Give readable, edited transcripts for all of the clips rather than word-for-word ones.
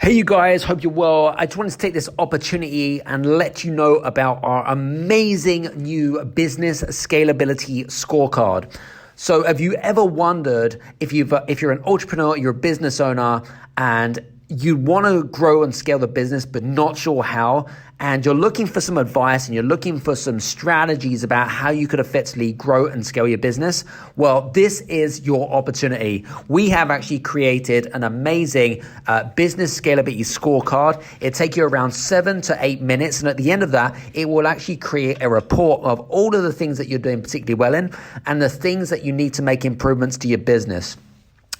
Hey you guys, hope you're well. I just wanted to take this opportunity and let you know about our amazing new business scalability scorecard. So have you ever wondered if you're an entrepreneur, you're a business owner, and you want to grow and scale the business but not sure how, and you're looking for some advice and you're looking for some strategies about how you could effectively grow and scale your business? Well, this is your opportunity. We have actually created an amazing business scalability scorecard. It'll take you around 7 to 8 minutes, and at the end of that, it will actually create a report of all of the things that you're doing particularly well in and the things that you need to make improvements to your business.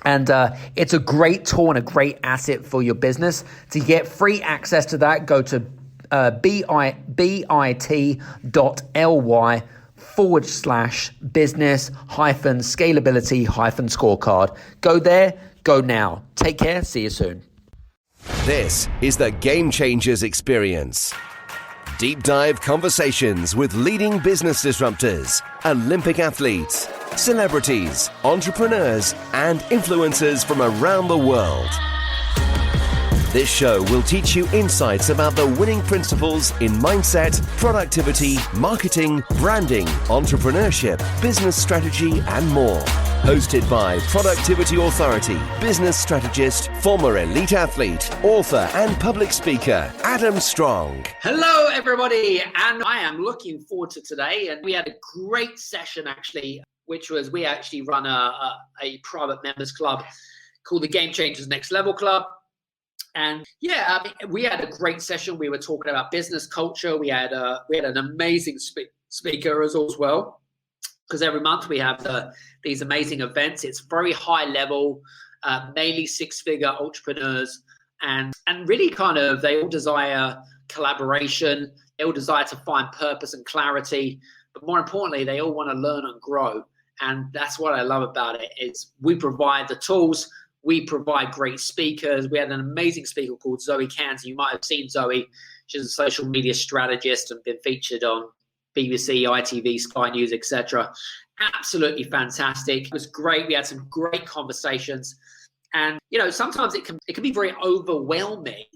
And it's a great tool and a great asset for your business. To get free access to that, go to bit.ly/business-scalability-scorecard. Go there, go now. Take care, see you soon. This is the Game Changers Experience. Deep dive conversations with leading business disruptors, Olympic athletes, celebrities, entrepreneurs, and influencers from around the world. This show will teach you insights about the winning principles in mindset, productivity, marketing, branding, entrepreneurship, business strategy, and more. Hosted by Productivity Authority, business strategist, former elite athlete, author, and public speaker, Adam Strong. Hello, everybody, and I am looking forward to today. And we had a great session, actually, which was we actually run a private members club called the Game Changers Next Level Club. And yeah, I mean, we had a great session. We were talking about business culture. We had an amazing speaker as well, because every month we have these amazing events. It's very high level, mainly six-figure entrepreneurs, and really kind of they all desire collaboration. They all desire to find purpose and clarity, but more importantly, they all want to learn and grow. And that's what I love about it. Is we provide the tools. We provide great speakers. We had an amazing speaker called Zoe Cans. You might have seen Zoe. She's a social media strategist and been featured on BBC, ITV, Sky News, etc. Absolutely fantastic. It was great. We had some great conversations. And, you know, sometimes it can be very overwhelming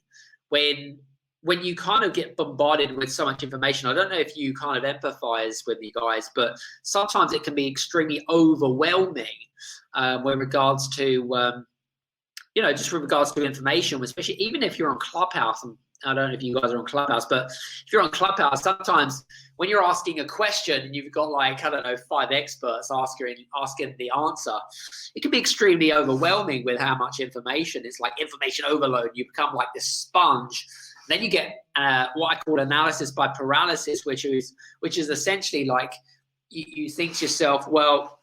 when you kind of get bombarded with so much information. I don't know if you kind of empathize with me guys, but sometimes it can be extremely overwhelming with regards to, just with regards to information, especially even if you're on Clubhouse. And I don't know if you guys are on Clubhouse, but if you're on Clubhouse, sometimes when you're asking a question and you've got 5 experts asking the answer, it can be extremely overwhelming with how much information. It's like information overload. You become like this sponge. Then you get what I call analysis by paralysis, which is essentially like you think to yourself, well,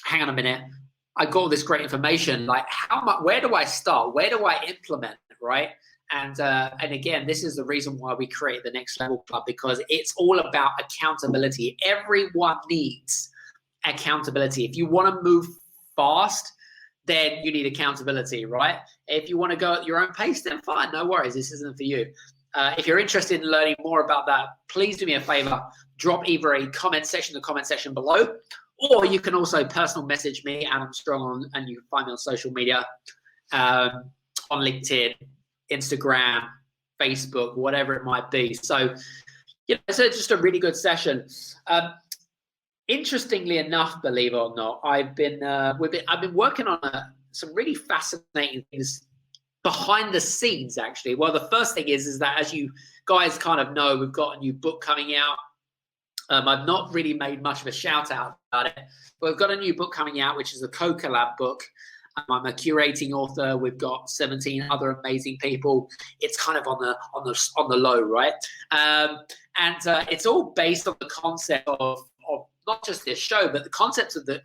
hang on a minute, I got all this great information. Like, where do I start? Where do I implement it, right? And again, this is the reason why we created the Next Level Club, because it's all about accountability. Everyone needs accountability. If you want to move fast, then you need accountability, right? If you want to go at your own pace, then fine, no worries. This isn't for you. If you're interested in learning more about that, please do me a favor. Drop either a comment section in the comment section below, or you can also personal message me, Adam Strong, and you can find me on social media, on LinkedIn, Instagram, Facebook, whatever it might be. So, so it's just a really good session. Interestingly enough, believe it or not, I've been working on some really fascinating things behind the scenes, actually. Well, the first thing is that, as you guys kind of know, we've got a new book coming out. I've not really made much of a shout out about it, but we've got a new book coming out, which is a co-collab book. I'm a curating author. We've got 17 other amazing people. It's kind of on the low, right? And it's all based on the concept of not just this show, but the concept of the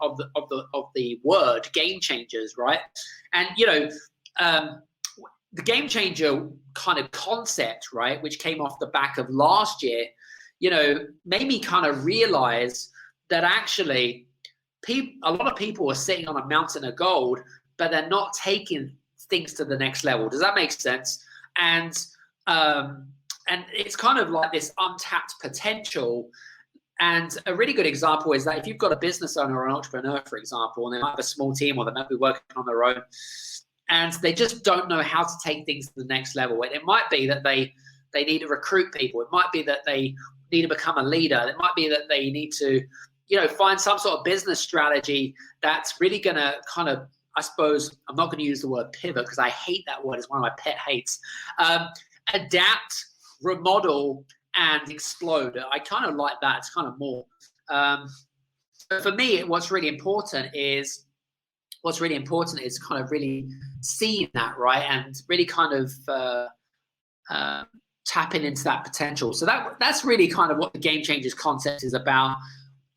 word game changers, right? And the game changer kind of concept, right, which came off the back of last year, made me kind of realize that actually a lot of people are sitting on a mountain of gold, but they're not taking things to the next level. Does that make sense? And it's kind of like this untapped potential. And a really good example is that if you've got a business owner or an entrepreneur, for example, and they might have a small team or they might be working on their own, and they just don't know how to take things to the next level. And it might be that they need to recruit people. It might be that they need to become a leader. It might be that they need to, find some sort of business strategy that's really going to kind of, I suppose, I'm not going to use the word pivot because I hate that word. It's one of my pet hates. Adapt, remodel, and explode. I kind of like that. It's kind of more. But for me, what's really important is kind of really seeing that, right, and really kind of tapping into that potential. So that's really kind of what the Game Changers concept is about.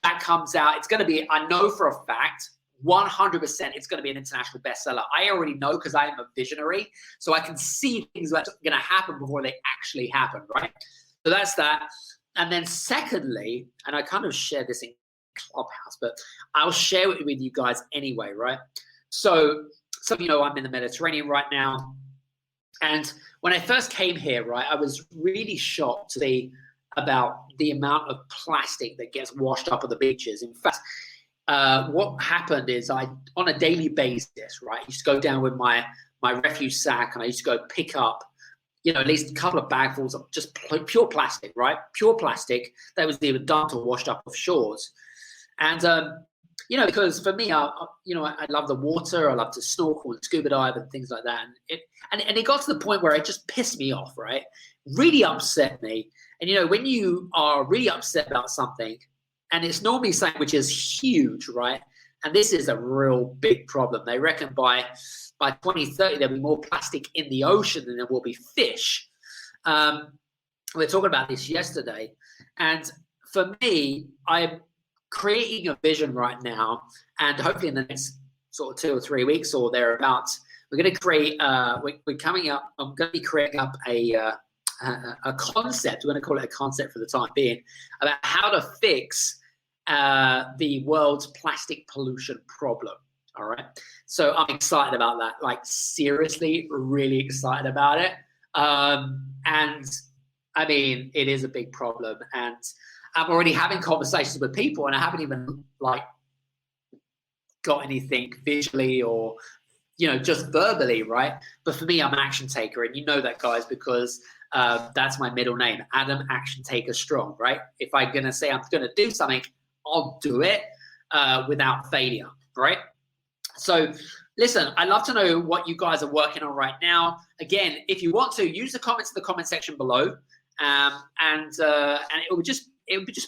That comes out. It's going to be, I know for a fact, 100% it's going to be an international bestseller. I already know because I am a visionary, so I can see things that are going to happen before they actually happen, right? So that's that. And then secondly, and I kind of share this in Clubhouse, but I'll share it with you guys anyway, right? So some of you know I'm in the Mediterranean right now. And when I first came here, right, I was really shocked to see about the amount of plastic that gets washed up on the beaches. In fact, what happened is on a daily basis, right, I used to go down with my refuse sack and I used to go pick up, at least a couple of bagfuls of just pure plastic, right? Pure plastic that was either dumped or washed up off shores. And, because for me, I love the water. I love to snorkel and scuba dive and things like that. And it got to the point where it just pissed me off, right? Really upset me. And, when you are really upset about something, and it's normally something which is huge, right? And this is a real big problem. They reckon by 2030, there'll be more plastic in the ocean than there will be fish. We were talking about this yesterday. And for me, I'm creating a vision right now. And hopefully in the next sort of 2 or 3 weeks or thereabouts, we're going to create, I'm going to be creating up a concept. We're going to call it a concept for the time being, about how to fix the world's plastic pollution problem. All right. So I'm excited about that. Like, seriously, really excited about it. And I mean, it is a big problem. And I'm already having conversations with people, and I haven't even got anything visually or, just verbally, right? But for me, I'm an action taker. And you know that, guys, because that's my middle name, Adam Action Taker Strong, right? If I'm going to say I'm going to do something, I'll do it without failure, right? So listen, I'd love to know what you guys are working on right now. Again, if you want to, use the comments in the comment section below, and it would just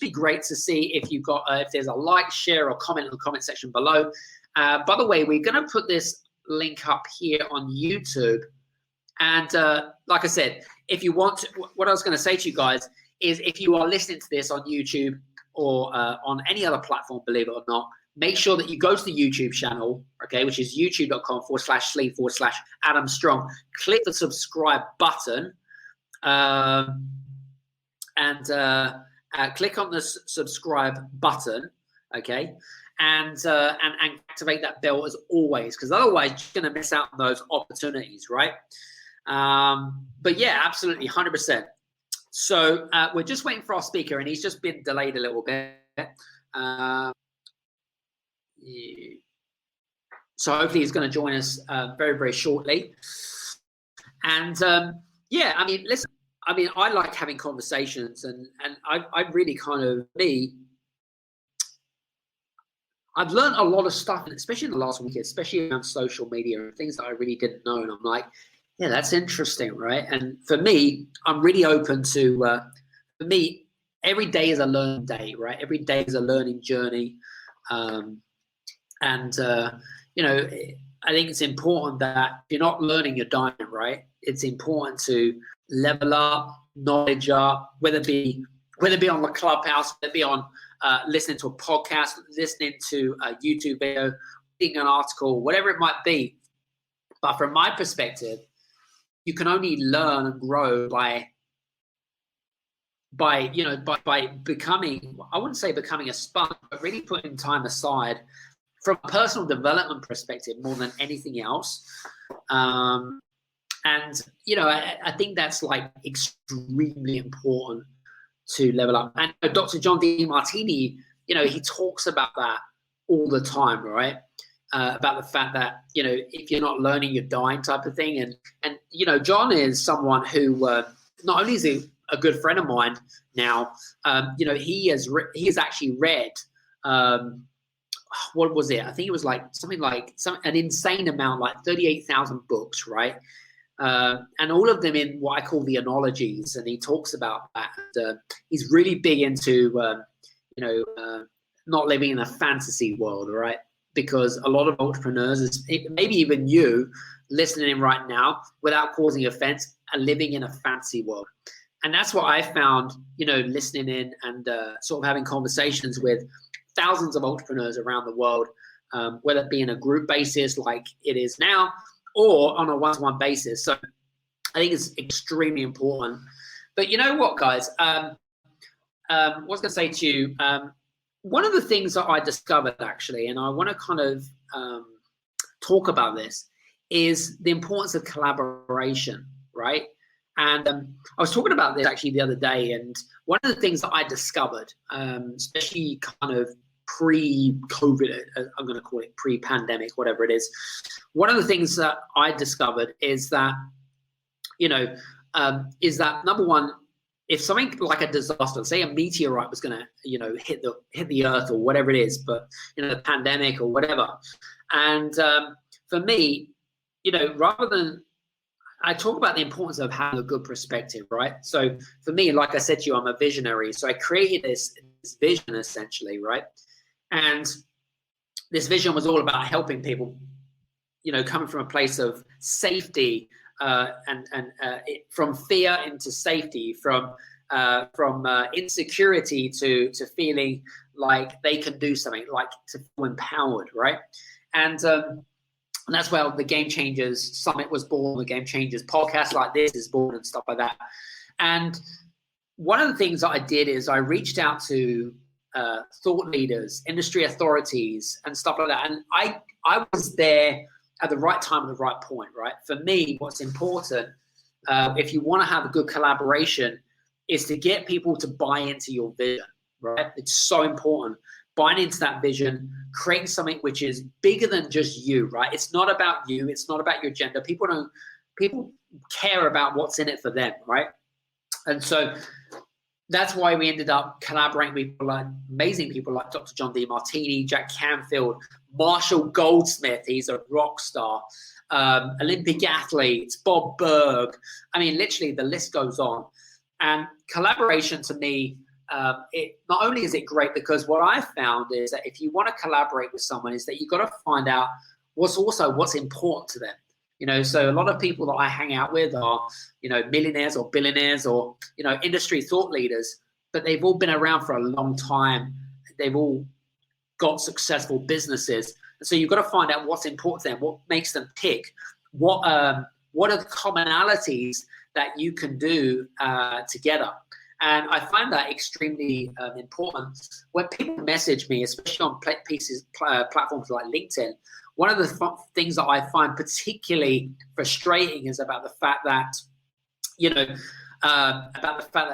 be great to see if you've got if there's a like, share, or comment in the comment section below. By the way, we're going to put this link up here on YouTube, and like I said, if you want to, what I was going to say to you guys is, if you are listening to this on YouTube or on any other platform, believe it or not, make sure that you go to the YouTube channel, okay, which is youtube.com/sleep/Adam Strong. Click the subscribe button, and click on the subscribe button, okay, and activate that bell as always, because otherwise you're going to miss out on those opportunities, right? But yeah, absolutely, 100%. So we're just waiting for our speaker, and he's just been delayed a little bit. So hopefully he's going to join us very, very shortly. And yeah, I mean, listen, I mean, I like having conversations, and I really kind of, I've learned a lot of stuff, especially in the last week, especially around social media and things that I really didn't know. And I'm like, yeah, that's interesting, right? And for me, I'm really open to, for me, every day is a learning day, right? Every day is a learning journey. You know, I think it's important that if you're not learning, you're dying, right? It's important to level up, knowledge up, whether it be on the Clubhouse, whether it be on listening to a podcast, listening to a YouTube video, reading an article, whatever it might be. But from my perspective, you can only learn and grow by becoming, I wouldn't say becoming a sponge, but really putting time aside from a personal development perspective more than anything else. And, you know, I think that's like extremely important to level up. And Dr. John D. Martini, you know, he talks about that all the time, right? about the fact that, if you're not learning, you're dying type of thing. And John is someone who not only is he a good friend of mine now, he has actually read, what was it? I think it was like something like an insane amount, like 38,000 books, right? And all of them in what I call the analogies. And he talks about that. And, he's really big into, not living in a fantasy world, right? Because a lot of entrepreneurs, maybe even you listening in right now, without causing offense, are living in a fantasy world. And that's what I found, listening in and sort of having conversations with thousands of entrepreneurs around the world, whether it be in a group basis like it is now or on a one-to-one basis. So I think it's extremely important. But you know what, guys? What I was going to say to you, one of the things that I discovered actually, and I want to kind of talk about this, is the importance of collaboration, right? And I was talking about this actually the other day, and one of the things that I discovered, especially kind of pre-COVID, I'm going to call it pre-pandemic, whatever it is. One of the things that I discovered is that, number one, if something like a disaster, say a meteorite was going to, hit the earth or whatever it is, but the pandemic or whatever, and for me, rather than, I talk about the importance of having a good perspective, right? So for me, like I said to you, I'm a visionary. So I created this vision essentially, right? And this vision was all about helping people, coming from a place of safety and from fear into safety, from insecurity to feeling like they can do something, like to feel empowered, right? And that's where the Game Changers Summit was born, the Game Changers podcast like this is born and stuff like that. And one of the things that I did is I reached out to thought leaders, industry authorities and stuff like that. And I was there at the right time at the right point, right? For me, what's important, if you want to have a good collaboration, is to get people to buy into your vision, right? It's so important. Buying into that vision, creating something which is bigger than just you, right? It's not about you. It's not about your agenda. People care about what's in it for them, right? And so that's why we ended up collaborating with people like amazing people like Dr. John Demartini, Jack Canfield, Marshall Goldsmith. He's a rock star. Olympic athletes, Bob Berg. I mean, literally the list goes on. And collaboration to me, it not only is it great, because what I found is that if you want to collaborate with someone, is that you've got to find out what's important to them. So a lot of people that I hang out with are, millionaires or billionaires or, industry thought leaders, but they've all been around for a long time. They've all got successful businesses. And so you've got to find out what's important to them, what makes them tick, what are the commonalities that you can do together. And I find that extremely important. When people message me, especially on platforms like LinkedIn, one of the things that I find particularly frustrating is about the fact that,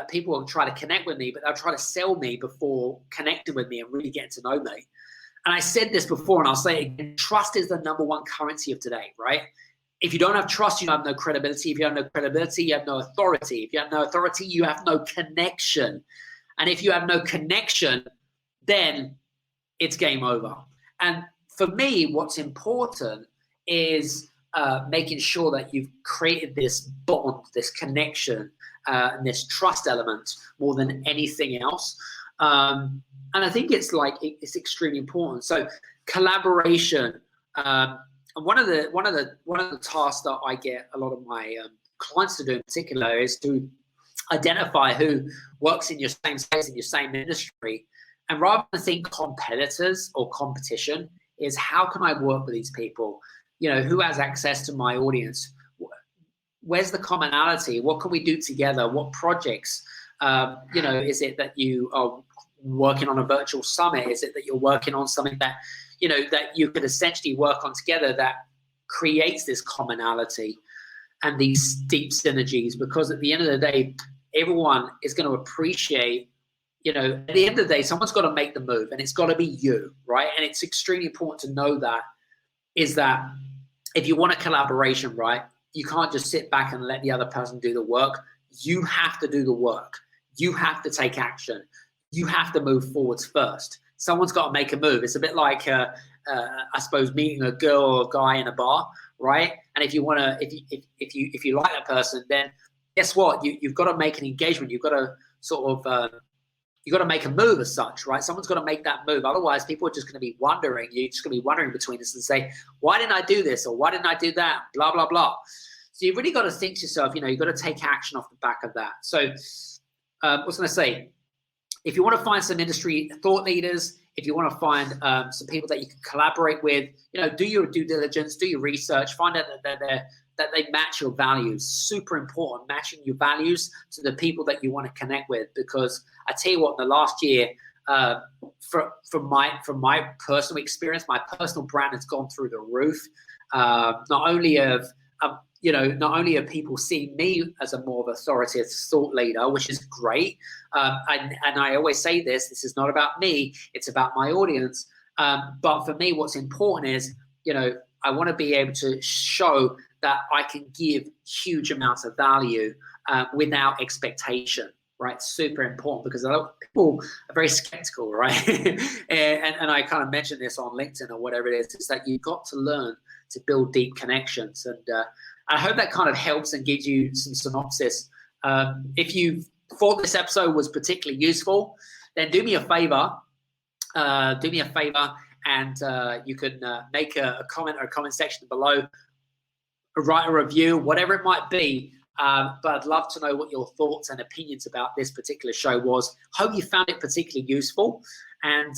people will try to connect with me, but they'll try to sell me before connecting with me and really getting to know me. And I said this before, and I'll say it again, trust is the number one currency of today, right? If you don't have trust, you have no credibility. If you have no credibility, you have no authority. If you have no authority, you have no connection. And if you have no connection, then it's game over. And for me, what's important is making sure that you've created this bond, this connection, and this trust element more than anything else. And I think it's extremely important. So collaboration. And one of the tasks that I get a lot of my clients to do in particular is to identify who works in your same space, in your same industry. And rather than think competitors or competition, is how can I work with these people? Who has access to my audience? Where's the commonality? What can we do together? What projects? Is it that you are working on a virtual summit? Is it that you're working on something that that you could essentially work on together that creates this commonality and these deep synergies? Because at the end of the day, everyone is going to appreciate, at the end of the day, someone's got to make the move and it's got to be you, right? And it's extremely important to know that is that if you want a collaboration, right, you can't just sit back and let the other person do the work. You have to do the work. You have to take action. You have to move forwards first. Someone's got to make a move. It's a bit like, I suppose, meeting a girl or a guy in a bar, right? And if you want to, if you like that person, then guess what? You've got to make an engagement. You've got to sort of, you got to make a move as such, right? Someone's got to make that move. Otherwise, people are just going to be wondering. You're just going to be wondering between us and say, why didn't I do this? Or why didn't I do that? Blah, blah, blah. So you've really got to think to yourself, you've got to take action off the back of that. So I was going to say, if you want to find some industry thought leaders, if you want to find some people that you can collaborate with, do your due diligence, do your research, find out that they match your values. Super important, matching your values to the people that you want to connect with. Because I tell you what, in the last year, from my personal experience, my personal brand has gone through the roof. Not only have people seen me as a more of authoritative thought leader, which is great. And I always say this is not about me, it's about my audience. But for me, what's important is, I want to be able to show that I can give huge amounts of value without expectation, right? Super important, because a lot of people are very skeptical, right? and I kind of mentioned this on LinkedIn or whatever it is that you've got to learn to build deep connections. And I hope that kind of helps and gives you some synopsis. If you thought this episode was particularly useful, then do me a favor. And you can make a comment or a comment section below, write a review, whatever it might be. But I'd love to know what your thoughts and opinions about this particular show was. Hope you found it particularly useful. And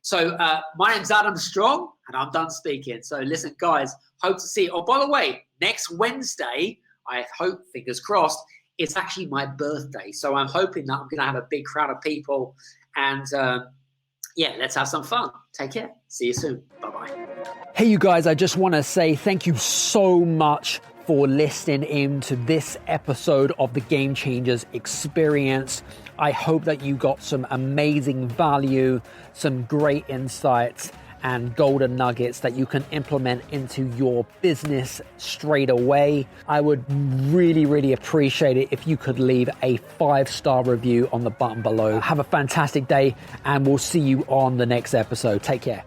so my name's Adam Strong, and I'm done speaking. So listen, guys, hope to see you. Oh, by the way, next Wednesday, I hope, fingers crossed, it's actually my birthday. So I'm hoping that I'm going to have a big crowd of people. And let's have some fun. Take care. See you soon. Bye-bye. Hey, you guys, I just want to say thank you so much for listening in to this episode of the Game Changers Experience. I hope that you got some amazing value, some great insights, and golden nuggets that you can implement into your business straight away. I would really, really appreciate it if you could leave a 5-star review on the button below. Have a fantastic day, and we'll see you on the next episode. Take care.